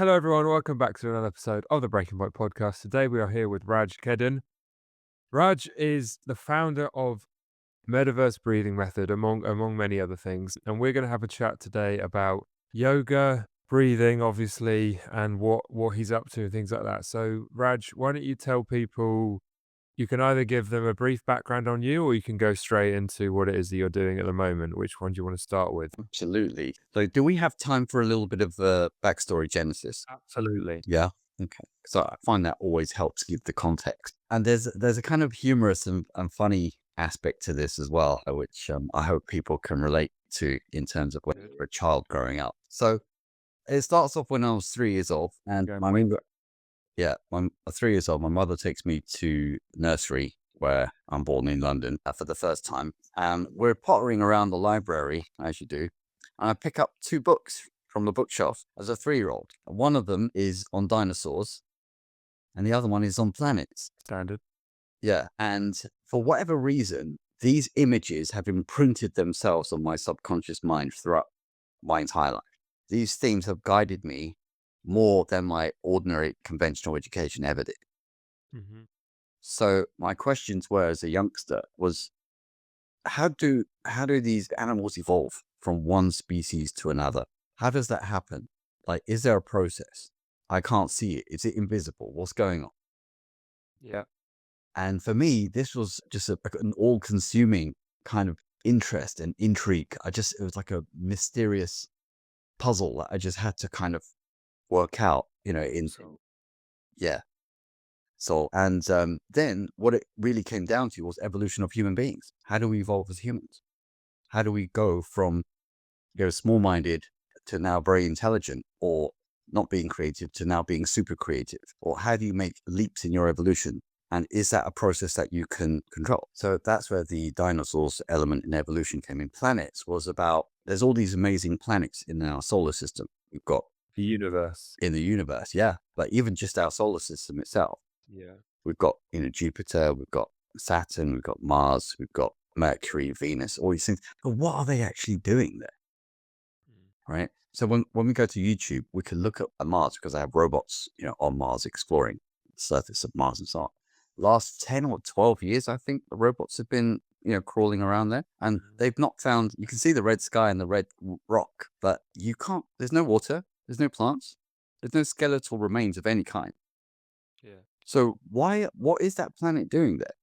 Hello, everyone. Welcome back to another episode of the Breaking Point podcast. Today, we are here with Raj Khedun. Raj is the founder of Metaverse Breathing Method, among many other things. And we're going to have a chat today about yoga, breathing, obviously, and what he's up to and things like that. So, Raj, why don't you tell people? You can either give them a brief background on you, or you can go straight into what it is that you're doing at the moment. Which one do you want to start with? Absolutely. So do we have time for a little bit of backstory genesis? Absolutely. Yeah. Okay. So I find that always helps give the context. And there's a kind of humorous and funny aspect to this as well, which I hope people can relate to in terms of when you're a child growing up. So it starts off when I was 3 years old, and Going I way remember, yeah, when I'm 3 years old, my mother takes me to nursery where I'm born in London for the first time. And we're pottering around the library, as you do. And I pick up two books from the bookshelf as a 3-year-old. One of them is on dinosaurs, and the other one is on planets. standard. Yeah. And for whatever reason, these images have imprinted themselves on my subconscious mind throughout my entire life. These themes have guided me more than my ordinary conventional education ever did. Hmm. So my questions were as a youngster was how do these animals evolve from one species to another? How does that happen? Like, is there a process? I can't see it. Is it invisible? What's going on? Yeah. And for me, this was just an all-consuming kind of interest and intrigue. It was like a mysterious puzzle that I just had to kind of work out, So, yeah. So, and then what it really came down to was evolution of human beings. How do we evolve as humans? How do we go from small-minded to now very intelligent, or not being creative to now being super creative? Or how do you make leaps in your evolution? And is that a process that you can control? So that's where the dinosaurs element in evolution came in. Planets was about, there's all these amazing planets in our solar system. We've got the universe. in the universe, yeah. But even just our solar system itself, Yeah. we've got, Jupiter, we've got Saturn, we've got Mars, we've got Mercury, Venus, all these things. But what are they actually doing there? Right. So when we go to YouTube, we can look at Mars because I have robots, on Mars exploring the surface of Mars and so on. Last 10 or 12 years, I think the robots have been, crawling around there, and Mhm. they've not found, you can see the red sky and the red rock, but you can't, there's no water, there's no plants, there's no skeletal remains of any kind. Yeah. So what is that planet doing there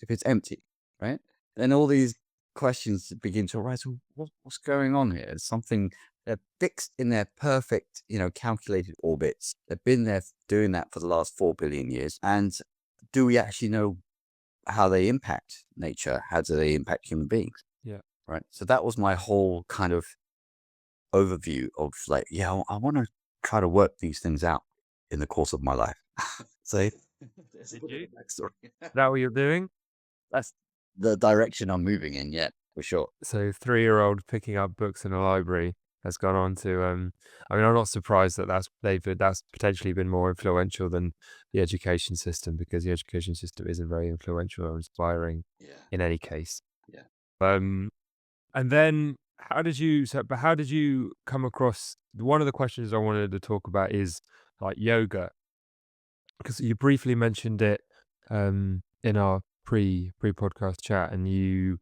if it's empty, right? Then all these questions begin to arise. Well, what's going on here? It's something they're fixed in their perfect, calculated orbits. They've been there doing that for the last 4 billion years. And do we actually know how they impact nature? How do they impact human beings? Yeah. Right. So that was my whole kind of overview of like, yeah, I want to try to work these things out in the course of my life. So there's a Did bit of you? a backstory. Is that what you're doing? That's the direction I'm moving in, yeah, for sure. So 3-year-old picking up books in a library has gone on to, I mean, I'm not surprised that that's potentially been more influential than the education system, because the education system isn't very influential or inspiring Yeah, in any case. yeah. Um, and then how did you come across, one of the questions I wanted to talk about is like yoga, because you briefly mentioned it, in our pre-podcast chat, and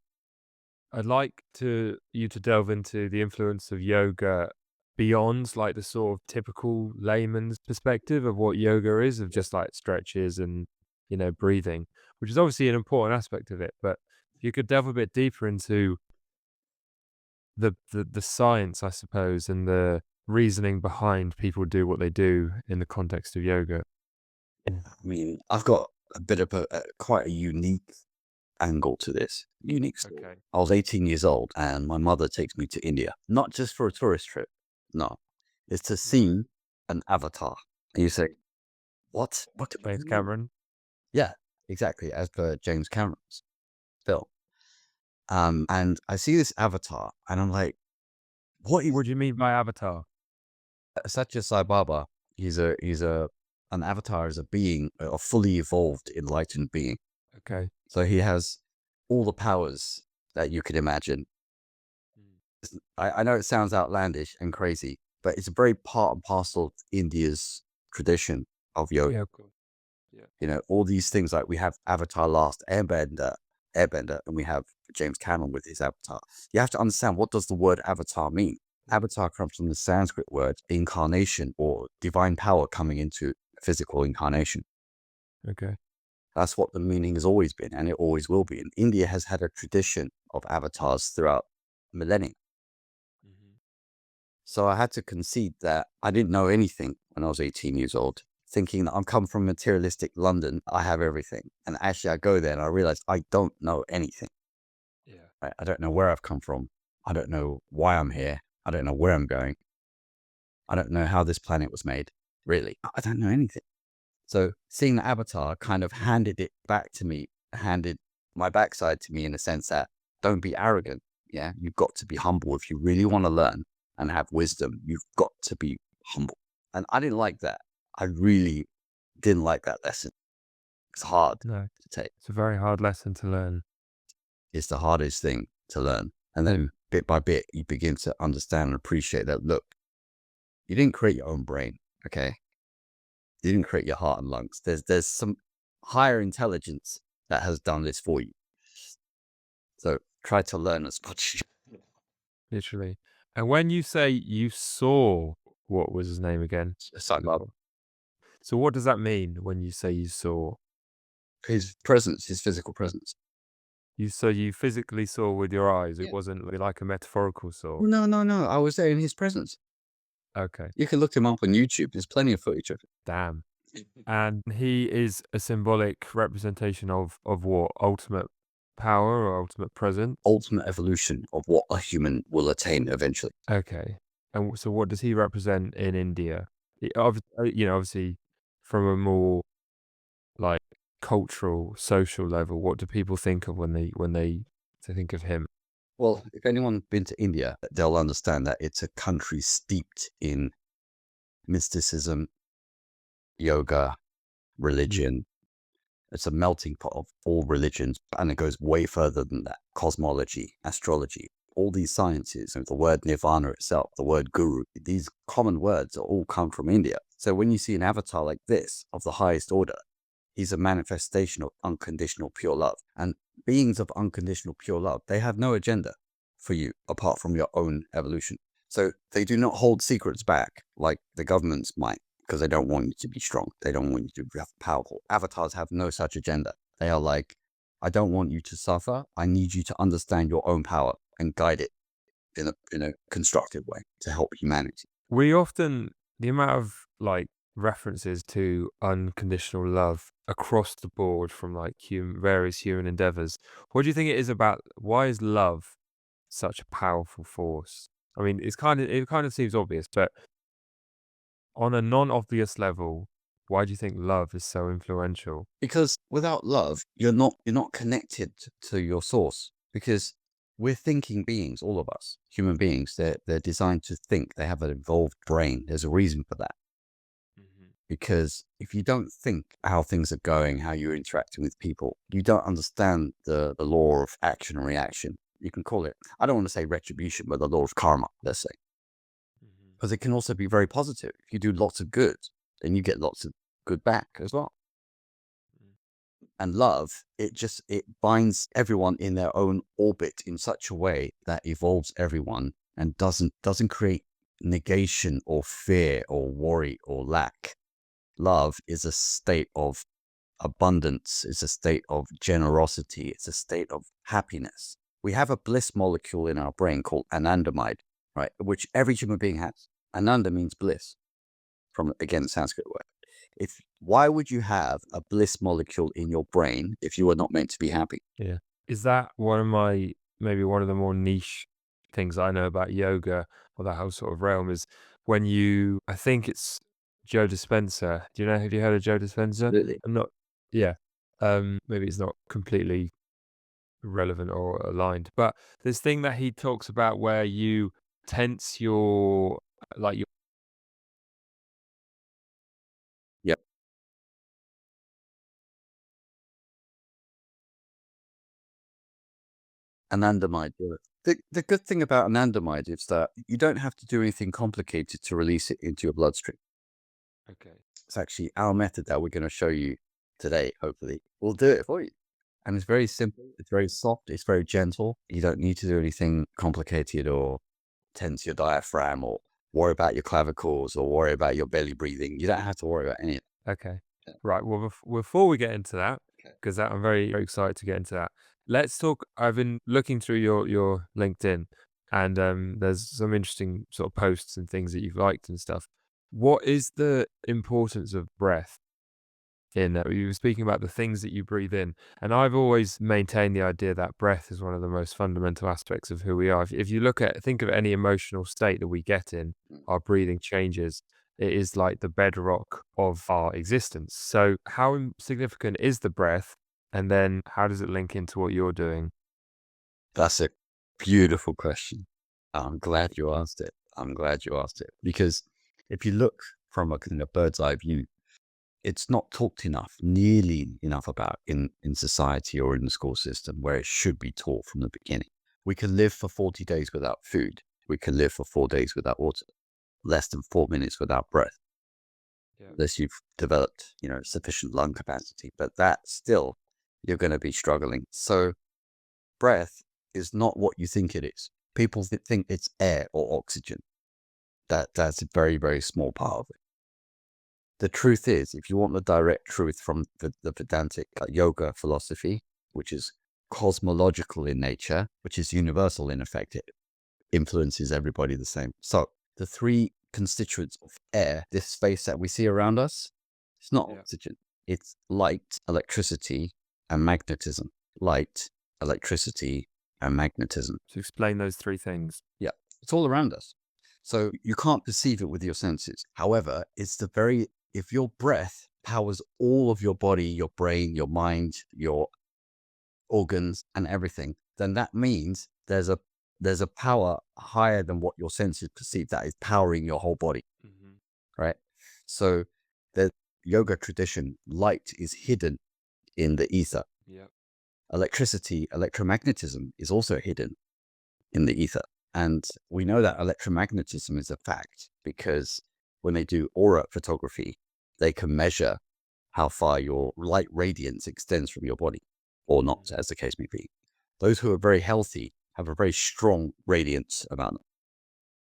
I'd like you to delve into the influence of yoga beyond like the sort of typical layman's perspective of what yoga is, of just like stretches and, breathing, which is obviously an important aspect of it. But if you could delve a bit deeper into the science, I suppose, and the reasoning behind people do what they do in the context of yoga. I mean, I've got a bit of a quite a unique angle to this. Unique story. Okay. I was 18 years old and my mother takes me to India, not just for a tourist trip. No, it's to Right. see an avatar. And you say, what? What do James you mean? Cameron. Yeah, exactly. As per James Cameron's film. And I see this avatar and I'm like, what is What do you mean by avatar? Satya Sai Baba? He's an avatar is a being, a fully evolved, enlightened being. Okay. So he has all the powers that you could imagine. Mm. I know it sounds outlandish and crazy, but it's a very part and parcel of India's tradition of yoga. Yeah, of course. Yeah. You know, all these things, like we have Avatar Last Airbender, and we have James Cameron with his Avatar. You have to understand, what does the word avatar mean? Avatar comes from the Sanskrit word incarnation, or divine power coming into physical incarnation. Okay. That's what the meaning has always been, and it always will be. And India has had a tradition of avatars throughout millennia. Mhm. So I had to concede that I didn't know anything when I was 18 years old, thinking that I'm come from materialistic London, I have everything. And actually, I go there and I realize I don't know anything. Yeah. Right? I don't know where I've come from. I don't know why I'm here. I don't know where I'm going. I don't know how this planet was made. Really, I don't know anything. So seeing the avatar kind of handed it back to me, handed my backside to me, in the sense that, don't be arrogant. Yeah. You've got to be humble. If you really want to learn and have wisdom, you've got to be humble. And I didn't like that. I really didn't like that lesson. It's hard No, to take. it's a very hard lesson to learn. It's the hardest thing to learn. And then bit by bit, you begin to understand and appreciate that, look, you didn't create your own brain. Okay. You didn't create your heart and lungs. There's some higher intelligence that has done this for you. So try to learn as much. Literally. And when you say you saw, what was his name again? It's like love. So what does that mean when you say you saw? His presence, his physical presence. You physically saw with your eyes. It Yeah. wasn't like a metaphorical saw. No, no, no. I was there in his presence. Okay. You can look him up on YouTube. There's plenty of footage of Damn. And he is a symbolic representation of what? Ultimate power or ultimate presence? ultimate evolution of what a human will attain eventually. Okay. And so what does he represent in India? Obviously from a more like cultural, social level, what do people think of when they think of him? Well, if anyone's been to India, they'll understand that it's a country steeped in mysticism, yoga, Yeah. religion. It's a melting pot of all religions, and it goes way further than that. Cosmology, astrology, all these sciences, and the word nirvana itself, the word guru, these common words are all come from India. So when you see an avatar like this of the highest order, he's a manifestation of unconditional pure love. And beings of unconditional pure love, they have no agenda for you apart from your own evolution. So they do not hold secrets back like the governments might, because they don't want you to be strong. They don't want you to be powerful. Avatars have no such agenda. They are like, I don't want you to suffer. I need you to understand your own power and guide it in a constructive way to help humanity. We often the amount of like references to unconditional love across the board from like various human endeavors. What do you think it is about why is love such a powerful force? I mean, it kind of seems obvious, but on a non-obvious level, why do you think love is so influential? Because without love, you're not connected to your source. Because we're thinking beings, all of us, human beings. They're designed to think. They have an evolved brain. There's a reason for that. Mhm. Because if you don't think how things are going, how you're interacting with people, you don't understand the law of action and reaction. You can call it, I don't want to say retribution, but the law of karma, let's say. Mhm. Because it can also be very positive. If you do lots of good, then you get lots of good back as well. Mm. And love, it binds everyone in their own orbit in such a way that evolves everyone and doesn't create negation or fear or worry or lack. Love is a state of abundance, it's a state of generosity, it's a state of happiness. We have a bliss molecule in our brain called anandamide, right? Which every human being has. Ananda means bliss, from again Sanskrit word. If why would you have a bliss molecule in your brain if you were not meant to be happy? Yeah. Is that maybe one of the more niche things I know about yoga or that whole sort of realm is I think it's Joe Dispenza. Have you heard of Joe Dispenza? Absolutely. I'm not, yeah. Maybe it's not completely relevant or aligned, but this thing that he talks about where you tense your Yep. Anandamide. The good thing about anandamide is that you don't have to do anything complicated to release it into your bloodstream. Okay. It's actually our method that we're going to show you today, hopefully. We'll do it for you. And it's very simple, it's very soft, it's very gentle. You don't need to do anything complicated or tense your diaphragm or worry about your clavicles or worry about your belly breathing. You don't have to worry about any of Okay. that. Right. Well, before we get into that, Okay. because I'm very, very excited to get into that. Let's talk. I've been looking through your LinkedIn, and there's some interesting sort of posts and things that you've liked and stuff. What is the importance of breath in that? You were speaking about the things that you breathe in, and I've always maintained the idea that breath is one of the most fundamental aspects of who we are. If you think of any emotional state that we get in, Mm. our breathing changes. It is like the bedrock of our existence. So, how significant is the breath, and then how does it link into what you're doing? That's a beautiful question. I'm glad you asked it. I'm glad you asked it because if you look from a kind of bird's eye view, it's not talked enough, nearly enough about in society or in the school system where it should be taught from the beginning. We can live for 40 days without food. We can live for 4 days without water, less than 4 minutes without breath, Yeah. unless you've developed, sufficient lung capacity. But that still, you're going to be struggling. So breath is not what you think it is. People think it's air or oxygen. That's a very, very small part of it. The truth is, if you want the direct truth from the Vedantic yoga philosophy, which is cosmological in nature, which is universal in effect, it influences everybody the same. So the three constituents of air, this space that we see around us, it's not Yeah. oxygen. It's light, electricity, and magnetism. Light, electricity, and magnetism. So, explain those three things. Yeah, it's all around us. So you can't perceive it with your senses. However, if your breath powers all of your body, your brain, your mind, your organs, and everything, then that means there's a power higher than what your senses perceive that is powering your whole body, Hmm. right? So the yoga tradition, light is hidden in the ether. Yeah. Electricity, electromagnetism is also hidden in the ether. And we know that electromagnetism is a fact because when they do aura photography, they can measure how far your light radiance extends from your body or not, Hmm. as the case may be. Those who are very healthy have a very strong radiance about them.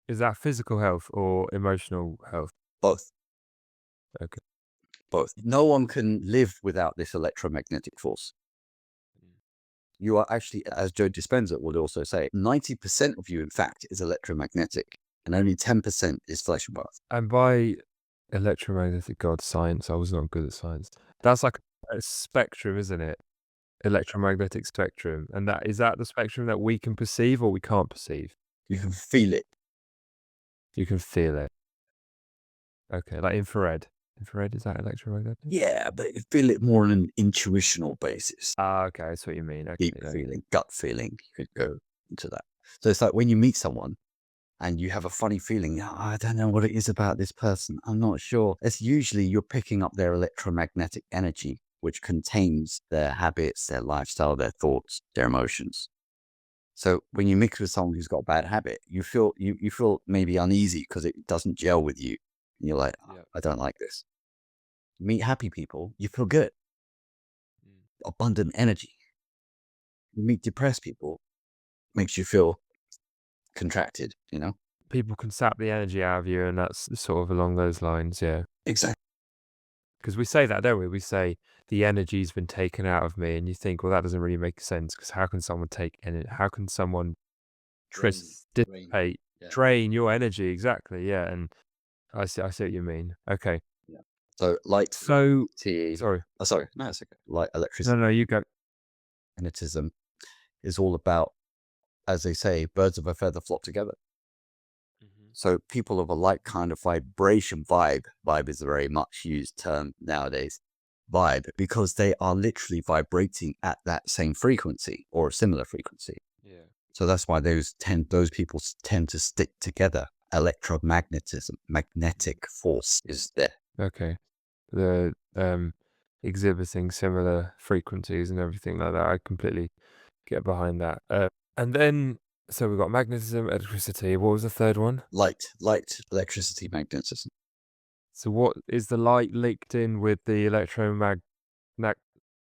Is that physical health or emotional health? Both, Okay. both. No one can live without this electromagnetic force. Mm. You are actually, as Joe Dispenza would also say, 90% of you, in fact, is electromagnetic and only 10% is flesh and blood. And by electromagnetic God science, I was not good at science. That's like a spectrum, isn't it? Electromagnetic spectrum. And that is that the spectrum that we can perceive or we can't perceive? You can feel it. You can feel it. Okay, like infrared. Infrared, is that electromagnetic? Yeah, but you feel it more on an intuitional basis. Ah, okay, that's what you mean. Okay, Deep okay. feeling, gut feeling. You could go into that. So it's like when you meet someone and you have a funny feeling, "Oh, I don't know what it is about this person. I'm not sure." It's usually you're picking up their electromagnetic energy, which contains their habits, their lifestyle, their thoughts, their emotions. So when you mix with someone who's got a bad habit, you feel maybe uneasy because it doesn't gel with you. And you're like, "Oh, Yeah. I don't like this." Meet happy people, you feel good, Mm. abundant energy. You meet depressed people, makes you feel contracted. People can sap the energy out of you, and that's sort of along those lines, yeah. Exactly. Because we say that, don't we? We say the energy's been taken out of me, and you think, well, that doesn't really make sense. Because how can someone take energy? How can someone Drain. dissipate, Yeah. drain your energy? Exactly, yeah. And I see what you mean. Okay, Yeah. So light, so electricity. sorry, Oh, sorry, no, it's okay. Light, no, electricity, no, you go. magnetism is all about, as they say, birds of a feather flock together. Mhm. So people of a like kind of vibration, vibe is a very much used term nowadays, vibe, because they are literally vibrating at that same frequency or a similar frequency. Yeah. So that's why those people tend to stick together. Electromagnetism, Mhm. magnetic force is there. Okay. The exhibiting similar frequencies and everything like that. I completely get behind that. And then So we've got magnetism, electricity. What was the third one? Light, electricity, magnetism. So what is the light linked in with the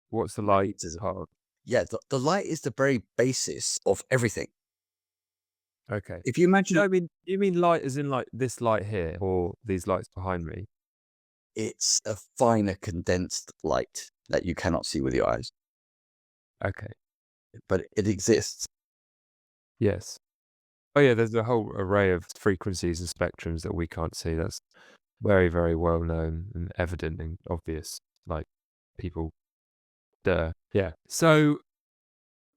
what's the light Magnetism. part? Yeah, the light is the very basis of everything. Okay. If you imagine No, I mean, you mean light as in like this light here or these lights behind me? it's a finer condensed light that you cannot see with your eyes, Okay. but it exists. Yes. Oh yeah, there's a whole array of frequencies and spectrums that we can't see. That's very, very well known and evident and obvious. Like people, duh. Yeah. So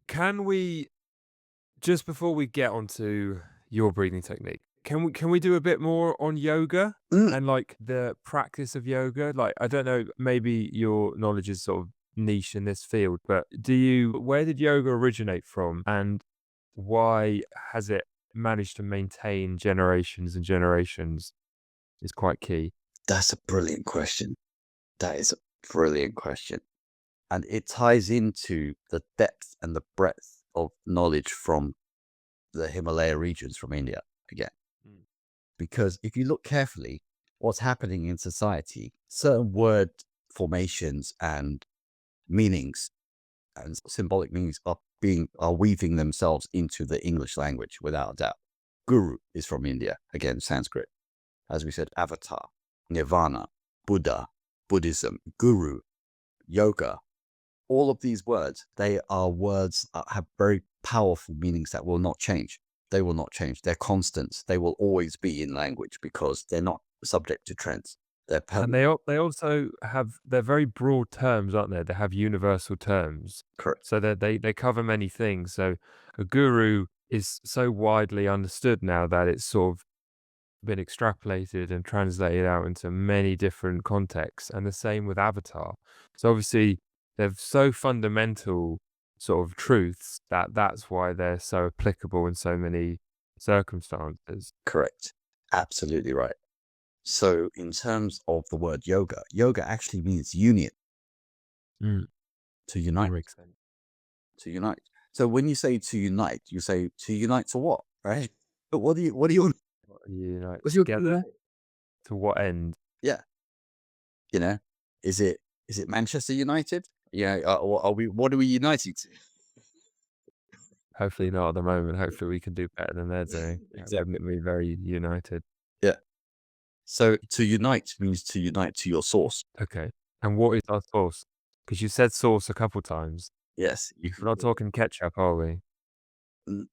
can we just before we get onto your breathing technique, can we do a bit more on yoga Mm, and like the practice of yoga? Like I don't know, maybe your knowledge is sort of niche in this field, but where did yoga originate from and why has it managed to maintain generations and generations is quite key. that's a brilliant question. That is a brilliant question. And it ties into the depth and the breadth of knowledge from the Himalaya regions from India again. Mm. Because if you look carefully, what's happening in society, certain word formations and meanings and symbolic meanings are weaving themselves into the English language without a doubt. Guru is from India, again, Sanskrit. As we said, avatar, nirvana, Buddha, Buddhism, guru, yoga, all of these words, they are words that have very powerful meanings that will not change. They will not change. They're constants. They will always be in language because they're not subject to trends. They're And permanent. they also they're very broad terms, aren't they? They have universal terms. Correct. So they cover many things. So a guru is so widely understood now that it's sort of been extrapolated and translated out into many different contexts. And the same with avatar. So obviously they're so fundamental sort of truths that that's why they're so applicable in so many circumstances. Correct. Absolutely right. So, in terms of the word yoga, yoga actually means union, Mm, to that unite, makes sense. to unite. So, when you say to unite, you say to unite to what, right? But what do you, You know, what's your, together to what end? yeah, you know, is it Manchester United? Yeah, are we? What are we uniting to? Hopefully not at the moment. Hopefully we can do better than they're doing. That would Exactly. make me very united. Yeah. So to unite means to unite to your source. Okay. And what is our sauce? Because you said sauce a couple times. Yes. We're not talking ketchup, are we?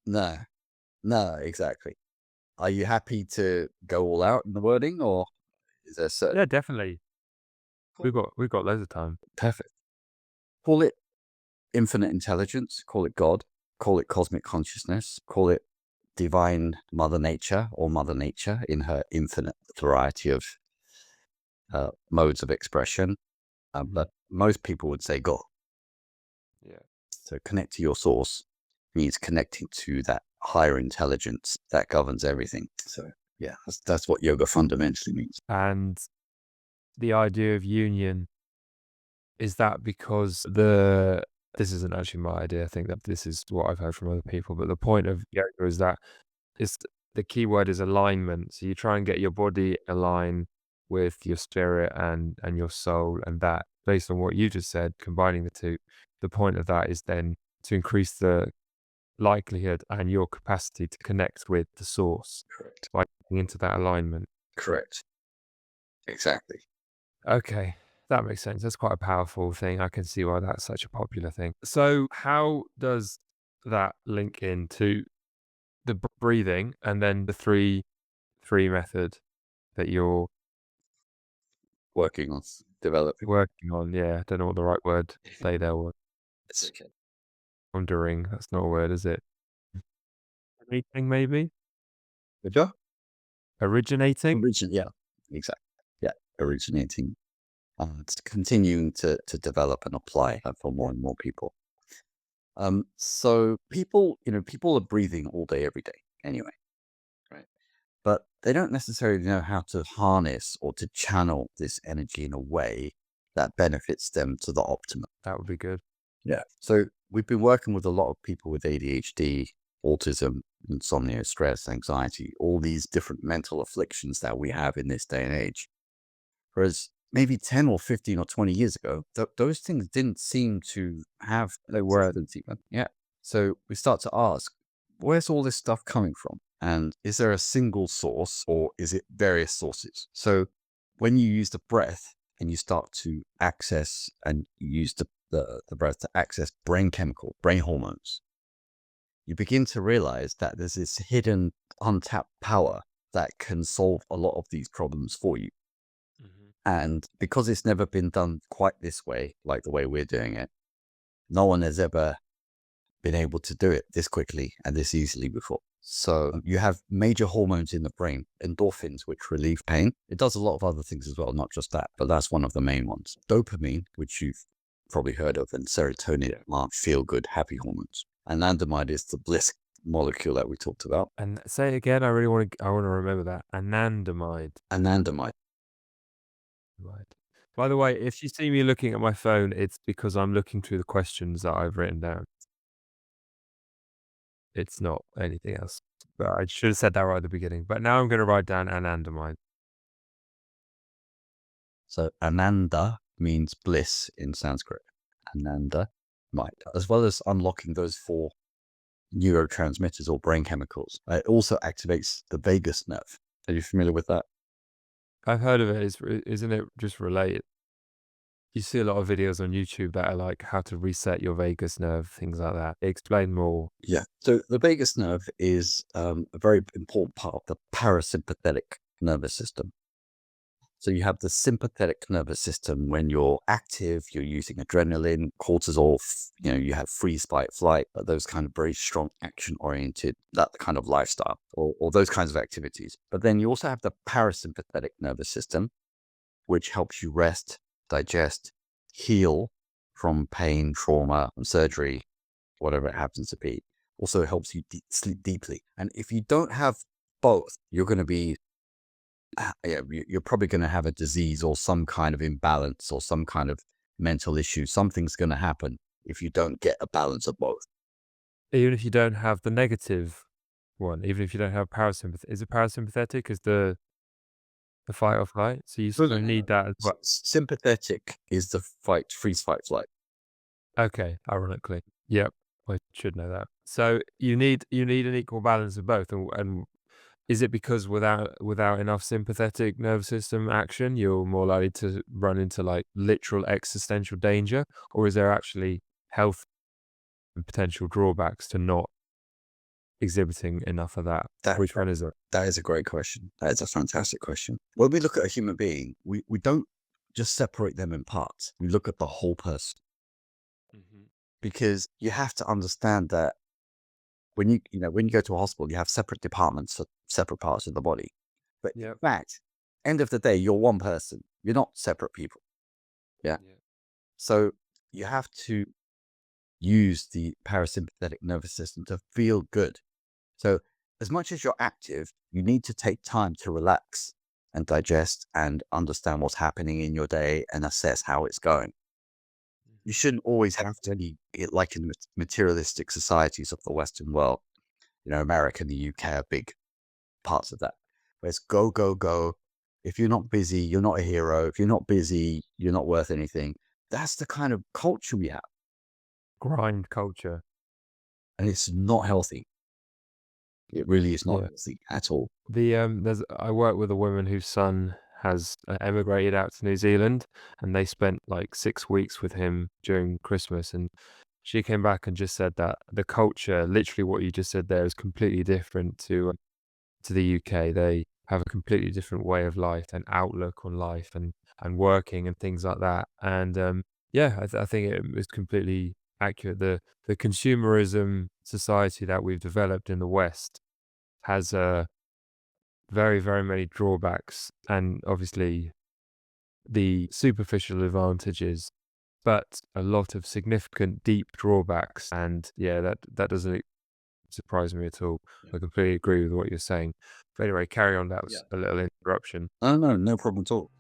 No, no, exactly. Are you happy to go all out in the wording, or is there certain Yeah, definitely. We've got loads of time. perfect? Call it infinite intelligence, call it God, call it cosmic consciousness, call it divine Mother Nature or Mother Nature in her infinite variety of modes of expression. But most people would say God. Yeah. So connect to your source means connecting to that higher intelligence that governs everything. So yeah, that's what yoga fundamentally means. And the idea of union, is that because this isn't actually my idea. I think that this is what I've heard from other people, but the point of yoga is that it's the key word is alignment. So you try and get your body aligned with your spirit and your soul, and that based on what you just said, combining the two, the point of that is then to increase the likelihood and your capacity to connect with the source Correct. by getting into that alignment. Correct. Exactly. Okay, that makes sense. That's quite a powerful thing. I can see why that's such a popular thing. So, how does that link into the breathing and then the three method that you're Working on developing. working on? Yeah, I don't know what the right word say there was. It's okay. Wondering. That's not a word, is it? Originating, maybe? Good job. Originating? Yeah, exactly. Yeah, originating. It's continuing to develop and apply for more and more people. So people are breathing all day, every day anyway, right? But they don't necessarily know how to harness or to channel this energy in a way that benefits them to the optimum. That would be good. Yeah. So we've been working with a lot of people with ADHD autism, insomnia, stress, anxiety, all these different mental afflictions that we have in this day and age. Whereas maybe 10 or 15 or 20 years ago, those things didn't seem to have They were. existence even. Yeah. So we start to ask, where's all this stuff coming from? And is there a single source or is it various sources? So when you use the breath and you start to access and use the breath to access brain chemical, brain hormones, you begin to realize that there's this hidden, untapped power that can solve a lot of these problems for you. Mhm. And because it's never been done quite this way, like the way we're doing it, no one has ever been able to do it this quickly and this easily before. So you have major hormones in the brain, endorphins, which relieve pain. It does a lot of other things as well, not just that, but that's one of the main ones. Dopamine, which you've probably heard of, and serotonin Yeah. are feel good, happy hormones. Anandamide is the bliss molecule that we talked about. And say it again. I want to remember that. Anandamide. Anandamide. Right. By the way, if you see me looking at my phone, it's because I'm looking through the questions that I've written down. It's not anything else. But I should have said that right at the beginning. But now I'm going to write down anandamide. So Ananda means bliss in Sanskrit. Ananda might, as well as unlocking those four neurotransmitters or brain chemicals. It also activates the vagus nerve. Are you familiar with that? I've heard of it. Isn't it just related? You see a lot of videos on YouTube that are like how to reset your vagus nerve, things like that. Explain more. Yeah. So the vagus nerve is a very important part of the parasympathetic nervous system. So you have the sympathetic nervous system when you're active, you're using adrenaline, cortisol, you have freeze, fight, flight, those kind of very strong action oriented, that kind of lifestyle or those kinds of activities. But then you also have the parasympathetic nervous system, which helps you rest, digest, heal from pain, trauma, surgery, whatever it happens to be. Also helps you sleep deeply. And if you don't have both, you're going to be yeah, you're probably going to have a disease or some kind of imbalance or some kind of mental issue. Something's going to happen if you don't get a balance of both. Even if you don't have the negative one, even if you don't have parasympathetic, is it parasympathetic? Is the fight or flight? So you No, still no, no, need no. that as well. Sympathetic is the fight, freeze, fight, flight. Okay, ironically. Yep, I should know that. So you need an equal balance of both, and is it because without enough sympathetic nervous system action, you're more likely to run into like literal existential danger, or is there actually health and potential drawbacks to not exhibiting enough of that? That, Which that one is it? that is a great question. That is a fantastic question. When we look at a human being, we don't just separate them in parts. We look at the whole person Mhm. because you have to understand that when you go to a hospital, you have separate departments for separate parts of the body. But in Yep. fact, end of the day, you're one person. You're not separate people. Yeah. Yeah. So you have to use the parasympathetic nervous system to feel good. So as much as you're active, you need to take time to relax and digest and understand what's happening in your day and assess how it's going. You Mhm. shouldn't always have to be like in the materialistic societies of the Western world. America and the UK are big parts of that. Where it's go, go, go. If you're not busy, you're not a hero. If you're not busy, you're not worth anything. That's the kind of culture we have. Grind culture. And it's not healthy. It really is not Yeah. healthy at all. I work with a woman whose son has emigrated out to New Zealand, and they spent like 6 weeks with him during Christmas. And she came back and just said that the culture, literally what you just said there, is completely different to the UK. They have a completely different way of life and outlook on life and working and things like that. And yeah, I think it was completely accurate. The consumerism society that we've developed in the West has very, very many drawbacks and obviously the superficial advantages, but a lot of significant deep drawbacks. And yeah, that doesn't surprise me at all. Yeah. I completely agree with what you're saying. But anyway, carry on. That Yeah. was a little interruption. Oh, no, no problem at all.